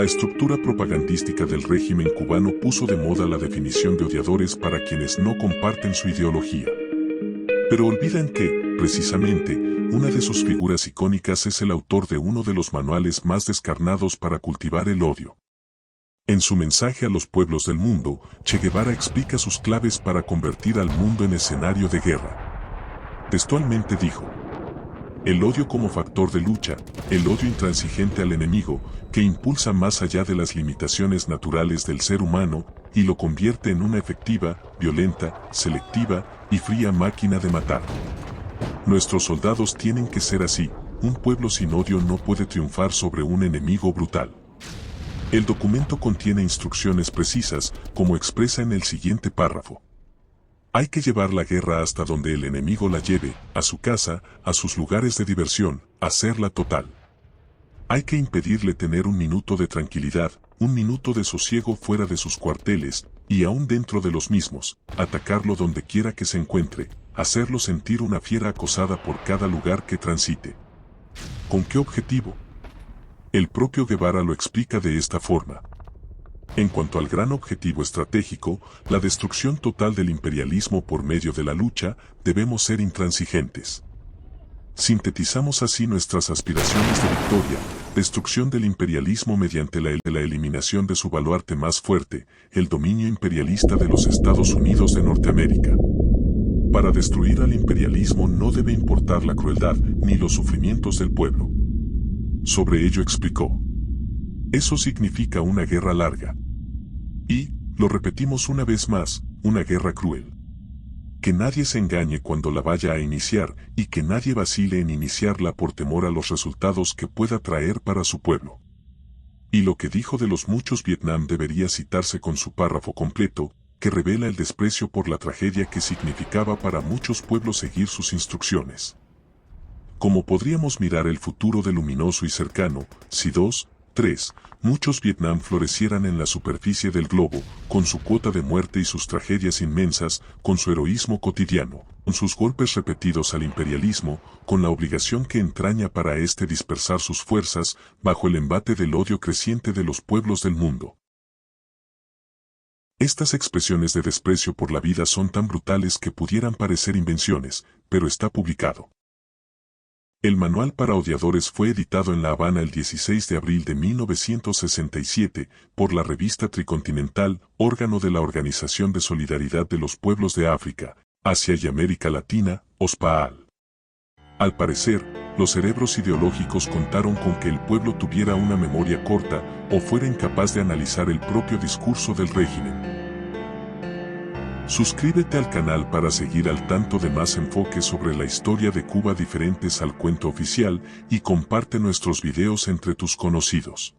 La estructura propagandística del régimen cubano puso de moda la definición de odiadores para quienes no comparten su ideología. Pero olvidan que, precisamente, una de sus figuras icónicas es el autor de uno de los manuales más descarnados para cultivar el odio. En su mensaje a los pueblos del mundo, Che Guevara explica sus claves para convertir al mundo en escenario de guerra. Textualmente dijo: el odio como factor de lucha, el odio intransigente al enemigo, que impulsa más allá de las limitaciones naturales del ser humano, y lo convierte en una efectiva, violenta, selectiva y fría máquina de matar. Nuestros soldados tienen que ser así, un pueblo sin odio no puede triunfar sobre un enemigo brutal. El documento contiene instrucciones precisas, como expresa en el siguiente párrafo. Hay que llevar la guerra hasta donde el enemigo la lleve, a su casa, a sus lugares de diversión, hacerla total. Hay que impedirle tener un minuto de tranquilidad, un minuto de sosiego fuera de sus cuarteles, y aún dentro de los mismos, atacarlo donde quiera que se encuentre, hacerlo sentir una fiera acosada por cada lugar que transite. ¿Con qué objetivo? El propio Guevara lo explica de esta forma. En cuanto al gran objetivo estratégico, la destrucción total del imperialismo por medio de la lucha, debemos ser intransigentes. Sintetizamos así nuestras aspiraciones de victoria: destrucción del imperialismo mediante la eliminación de su baluarte más fuerte, el dominio imperialista de los Estados Unidos de Norteamérica. Para destruir al imperialismo no debe importar la crueldad ni los sufrimientos del pueblo. Sobre ello explicó: eso significa una guerra larga. Y, lo repetimos una vez más, una guerra cruel. Que nadie se engañe cuando la vaya a iniciar, y que nadie vacile en iniciarla por temor a los resultados que pueda traer para su pueblo. Y lo que dijo de los muchos Vietnam debería citarse con su párrafo completo, que revela el desprecio por la tragedia que significaba para muchos pueblos seguir sus instrucciones. Como podríamos mirar el futuro de luminoso y cercano, si 2, 3, muchos Vietnam florecieran en la superficie del globo, con su cuota de muerte y sus tragedias inmensas, con su heroísmo cotidiano, con sus golpes repetidos al imperialismo, con la obligación que entraña para éste dispersar sus fuerzas, bajo el embate del odio creciente de los pueblos del mundo. Estas expresiones de desprecio por la vida son tan brutales que pudieran parecer invenciones, pero está publicado. El manual para odiadores fue editado en La Habana el 16 de abril de 1967 por la revista Tricontinental, órgano de la Organización de Solidaridad de los Pueblos de África, Asia y América Latina, OSPAAL. Al parecer, los cerebros ideológicos contaron con que el pueblo tuviera una memoria corta o fuera incapaz de analizar el propio discurso del régimen. Suscríbete al canal para seguir al tanto de más enfoques sobre la historia de Cuba diferentes al cuento oficial y comparte nuestros videos entre tus conocidos.